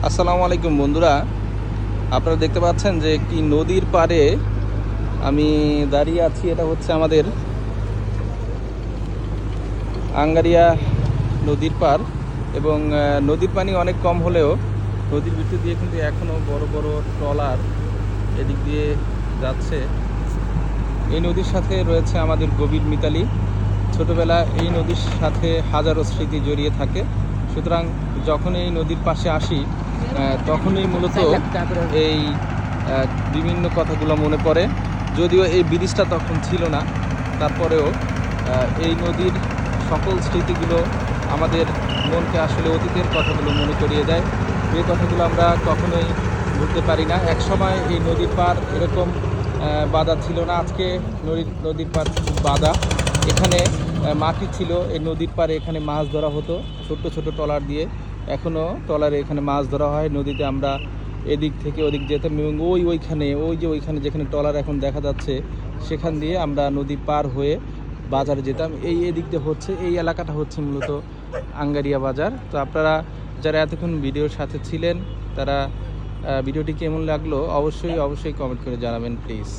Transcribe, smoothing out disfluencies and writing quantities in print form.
আসসালামু আলাইকুম বন্ধুরা, আপনারা দেখতে পাচ্ছেন যে একটি নদীর পাড়ে আমি দাঁড়িয়ে আছি। এটা হচ্ছে আমাদের আঙ্গারিয়া নদীর পাড় এবং নদীর পানি অনেক কম হলেও নদীর ভিতর দিয়ে কিন্তু এখনও বড় বড় ট্রলার এদিক দিয়ে যাচ্ছে। এই নদীর সাথে রয়েছে আমাদের গভীর মিতালি। ছোটবেলা এই নদীর সাথে হাজারো স্মৃতি জড়িয়ে থাকে। সুতরাং যখন এই নদীর পাশে আসি তখনই মূলত এই বিভিন্ন কথাগুলো মনে পড়ে। যদিও এই ব্রিজটা তখন ছিল না, তারপরেও এই নদীর সকল স্মৃতিগুলো আমাদের মনকে আসলে অতীতের কথাগুলো মনে করিয়ে দেয়। এই কথাগুলো আমরা কখনোই ভুলতে পারি না। একসময় এই নদীর পাড় এরকম বাঁধা ছিল না। আজকে নদীর পাড় খুব বাঁধা। এখানে মাটি ছিল, এই নদীর পাড়ে এখানে মাছ ধরা হতো ছোট্ট ছোট ট্রলার দিয়ে। এখনও ট্রলারে এখানে মাছ ধরা হয়। নদীতে আমরা এদিক থেকে ওদিক যেতাম এবং ওইখানে যেখানে ট্রলার এখন দেখা যাচ্ছে সেখান দিয়ে আমরা নদী পার হয়ে বাজারে যেতাম। এদিক দিয়ে হচ্ছে, এই এলাকাটা হচ্ছে মূলত আঙ্গারিয়া বাজার। তো আপনারা যারা এতক্ষণ ভিডিওর সাথে ছিলেন তারা ভিডিওটি কেমন লাগলো অবশ্যই কমেন্ট করে জানাবেন প্লিজ।